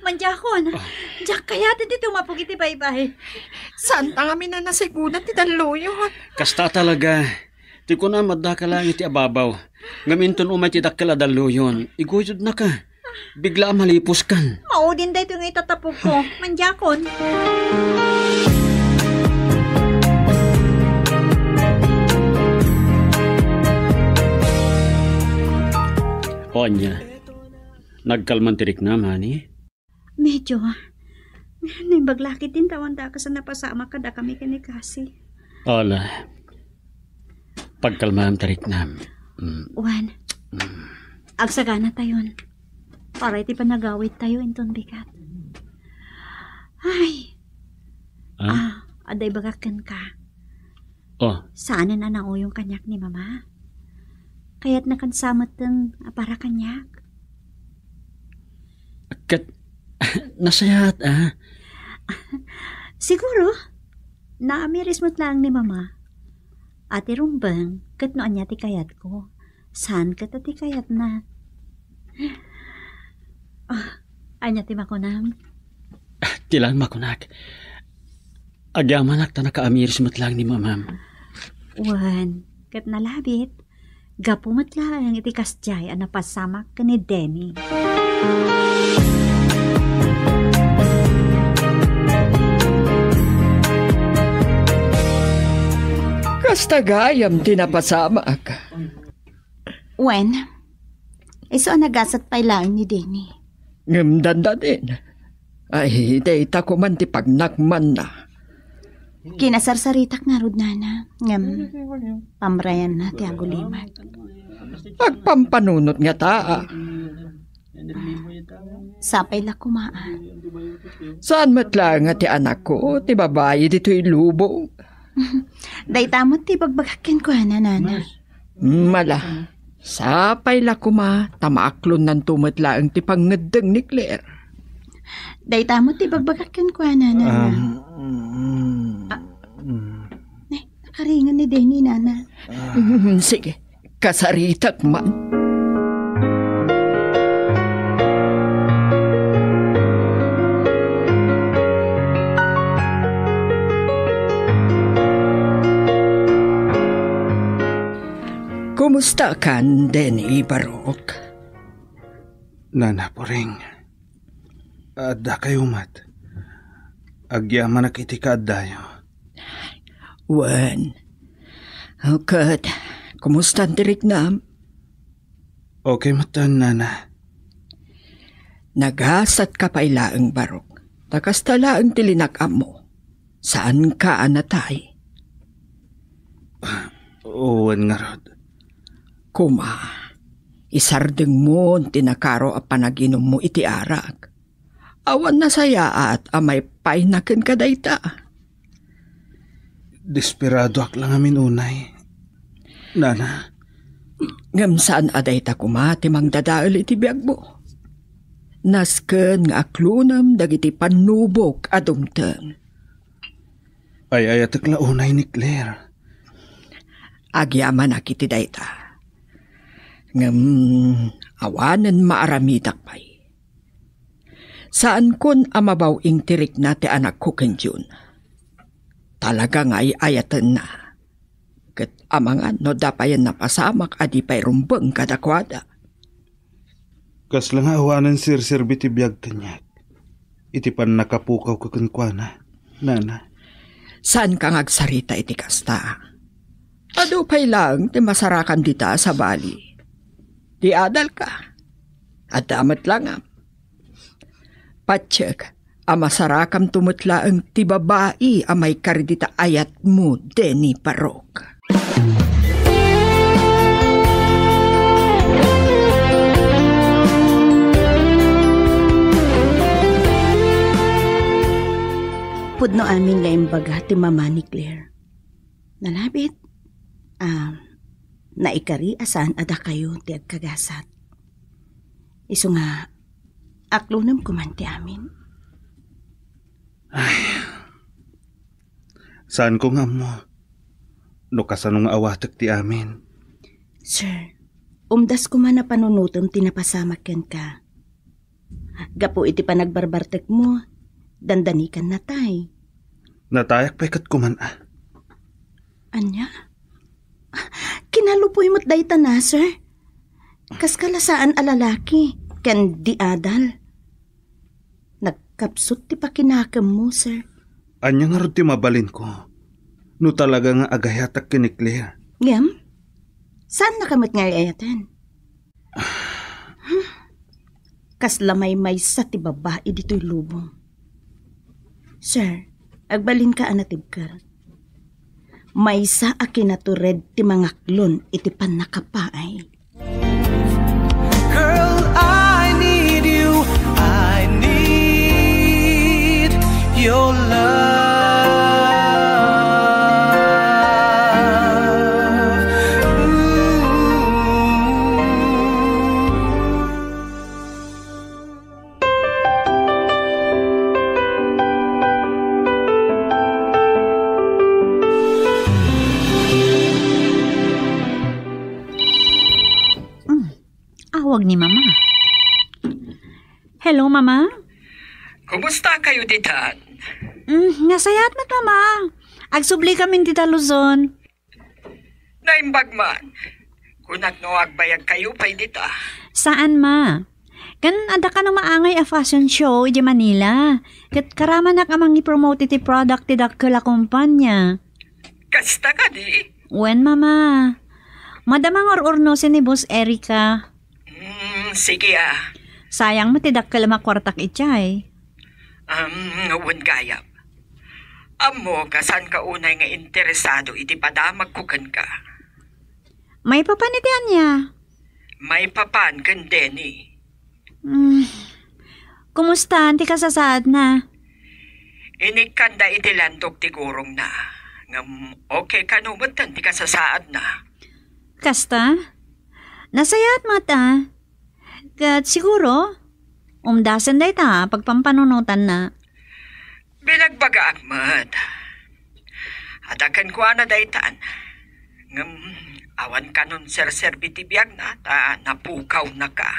Manjakon, jak kaya dito mapug iti baybay. Saan ta kami na nasiguna ti daluyon? Kasta talaga. Ti ko na madaka lang iti ababaw. Ngaminton umay ti dakkel adaluyon. Iguyod na ka. Bigla malipos kan. Maudin da ito nga itatapog ko. Manjakon. Onya, nagkalman tirik na, mani? Medyo. Naibaglaki din tawan da ka sa napasama ka da kami kinikasi. Ola. Pagkalmam tarik nam. Juan, agsagana tayon. Para iti panagawit tayo inton bigat. Ay. Aday bagakan ka. Oh. Saan na yung kanyak ni mama? Kaya't nakansamot ng para kanyak. Kat, nasayat Siguro, naamiris mo't lang ni mama. Ati rumbang, kat noon niya ti kayat ko. Saan ka ti kayat na? Anya ti makunam? Tilan makunak. Agyaman ta nakaamiris mo't lang ni mamam. Wan, kat nalabit. Gapumat lang iti kasjay ang napasamak ka ni Denny. Kastagayam tinapasama ka. Wen, iso nagasat pa lang ni Denny. Ngamdanda din. Ay, data ko man ti pagnakman na. Kinasarsaritak nga rod nana. Ngam, pamrayan na ti agulimat. Pagpampanunot nga taa. Sapay la kumaan. Saan matlang nga ti anak ko, ti babae dito'y lubong. Daytamot ti bagbagakin ko na nana. Mala, sapay la kuma, tamaklon ng tumatlaang ti pangnadang ni Claire. Daytamot ti bagbagakin ko na nana. Nakaringan ni Denny nana. Sige, kasaritak man. Kumusta kan, Denny Barok? Nana po ring. Adda kayo mat. Agyaman na kiti ka addayo. Wan. Kat, kumusta ang tirik nam? Okay matan, nana. Nagasat ka pa ilaang Barok. Takas talaang tilinakam mo. Saan ka anatay? Uwan nga rod. Kuma, isardeng mo tinakaro a panaginom mo iti arak. Awan na saya at amay painaken ka dayta. Desperado ak lang amin unay. Nana, Ngam saan aday ta kumati mang dadaal iti biyag mo. Nasken nga aklunam dagiti panubok adumtem. Ay ayatak launay ni Claire. Agyaman akiti dayta. Ngam awanen maaramitak pay. Saan kun amabaw ing tirik na ti anak ko kenjun. Talaga nga ayatan na. Kat amangan no dapayan na pasamak adi pay rumbeng kadakwada. Kas lang awanan sir-sirbi ti biyag kanyak. Iti pan nakapukaw kakunkwana, nana. Saan kang agsarita iti kasta? Ado pay lang ti masarakan dita sa bali. Di adal ka. At damat lang am. Patsyak, amasarakam tumutla ang ti babae amay karidita ayat mo, Denny Parok. Pudno amin nga imbaga ti mama ni Claire. Nalabit, naikari asan ada kayo ti agkagasat. Iso nga, aklunam kuman ti amin. Ay, saan ko nga mo? No kasanong awatak ti amin. Sir, umdas ko man na panunutom tinapasamak ken ka. Gapo iti panagbarbartek mo, dandanikan na tay. Natayak pa'y kat kuman Anya? Kinalupoy mo't day na, sir. Kas kalasaan alalaki, ken di adal. Nagkapsut ti pakinakam mo, sir. Anya nga rin ti mabalin ko. No talaga nga agayatak kini Claire. Ngam? Saan nakamot nga ayatan? Kas lamay-may sa ti babae dito'y lubong. Sir, agbalin ka anatib ka. May sa akinatured ti mga klon iti panakapaay. Girl, I need you. I need your love. Tawag ni Mama. Hello, Mama? Kumusta kayo, Titan? Nasayat mat, Mama. Agsubli kami Tita Luzon. Naimbag man. Kunat no agbayag kayo pa'y dita. Saan, Ma? Kan ada ka na maangay a fashion show di Manila. Kat karaman na kamang i-promote iti product ti dakkel a kumpanya. Kasta ka di? Wen, Mama? Madamang or-ornosin ni Boss Erica. Sige Sayang mo ti dakkel makwartak itchay. Ngawan gayam. Amo kasan ka unay nga interesado iti padamag kukan ka. May papanitian niya. May papan kan Denny. Kumusta? Ti kasasaad na? Inikanda iti landok ti gurong na. Ngam okay ka numatan ti kasasaad na. Kasta? Nasayat mata. Kat siguro, umdasan day ta pagpampanunutan na. Bilagbaga akmat. Adakan ko na daytan. Ngam awan ka nun ser-serbi ti biyag na ta napukaw na ka.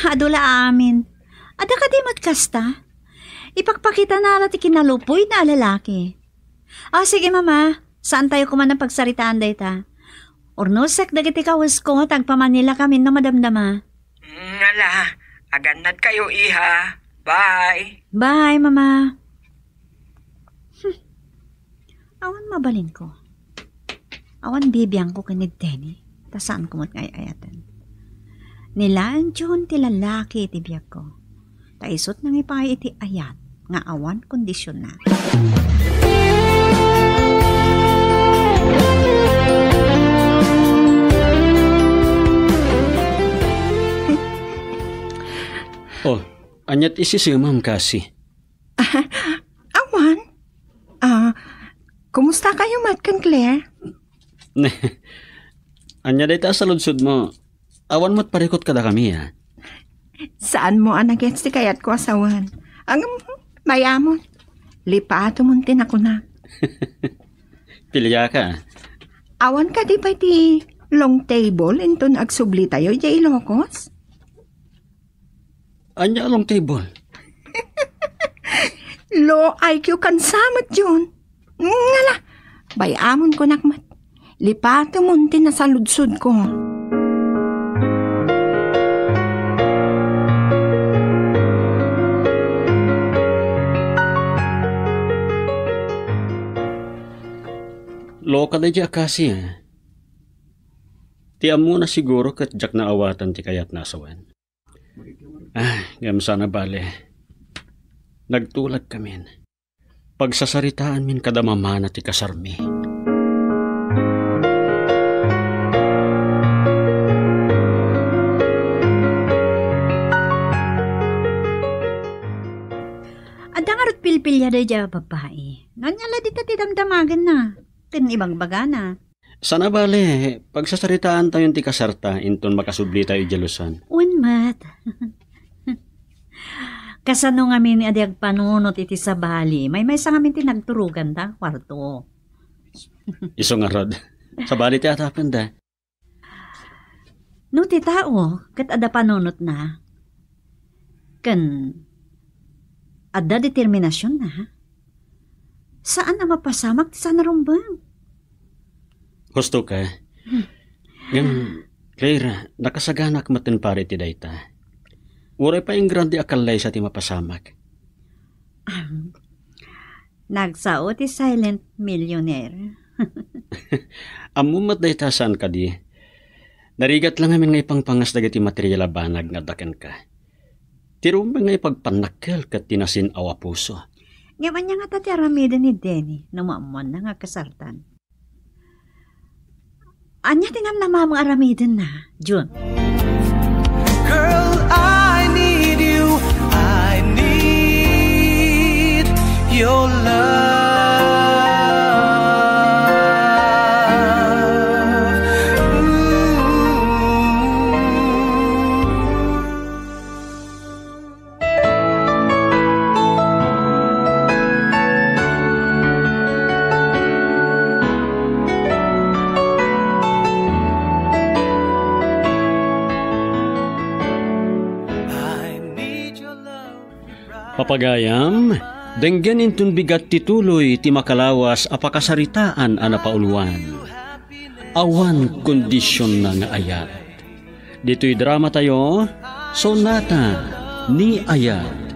Adula amin. Ada ka di matkasta? Ipagpakita na ti kinalupoy na lalaki. Sige Mama, saan tayo kuman ng pagsaritaan day ta? Ornosek dagiti kawas ko, tagpamanila kami na madamdama. Ngala, aganat kayo iha. Bye. Bye, Mama. Awan mabalin ko. Awan bibiyang ko kanid Denny. Tasaan kumot ngay ayatan. Nilaan John ti lalaki iti biyag ko. Taisot nang ipay iti ayat nga awan kondisyon na. Oh, anyat isisimam kasi. Awan? Kumusta kayo, Mat kan Claire? Anya day ta sa ludsud mo. Awan mo't parikot kada kami ha. Saan mo anagets ti kayat ko asawan? Ang mayamon. Lipato mo tinako na. Pilya ka. Awan ka di ba ti long table inton agsubli tayo di Ilocos? Anya long table. Low IQ kan samat yun. Ngala, bayamon ko nakmat. Lipato mo na sa ludsud ko. Loka na dya kasi ha. Tiam mo na siguro kat jak na awatan ti kayat nasawan. Ngam sana bale. Nagtulag kamin. Pagsasaritaan min kada mamana ti kasarmi. Ada nga rat pilpilya da dya babae. Nanyala di ti damdamagan na. Tin ibang baga na. Sana bale, pagsasaritaan tayo ti kasarta, inton makasubli tayo jalusan. Unmat. Kasano nga min adyag panunot iti sa bali, may sa ngamin tinagturugan ta, kwarto. Iso nga rod, sa bali ti atapan da. No ti tao, kat ada panunot na. Kan, ada determinasyon na. Saan na mapasamak ti sa narumbang? Gusto ka? Ngam, Claire, nakasaganak matin pare ti dayta. Uray pa yung grande akalay sa ti mapasamak. Nagsao ti silent millionaire. Amumat dayta saan ka di? Narigat lang amin nga ipangpangas dagiti material banag nga daken ka. Tirumba nga ipagpanakkel kat tinasin awa puso. Ngayon niya nga tati aramida ni Denny, numamuan na nga kasartan. Anya tingam na mamang aramidan na, June. Girl, I need you. I need your love. Papagayam, denggan intun bigat tituloy ti makalawas apakasaritaan ana pauluan. Awan kondisyon na nga ayat. Dito'y drama tayo, Sonata ni Ayat.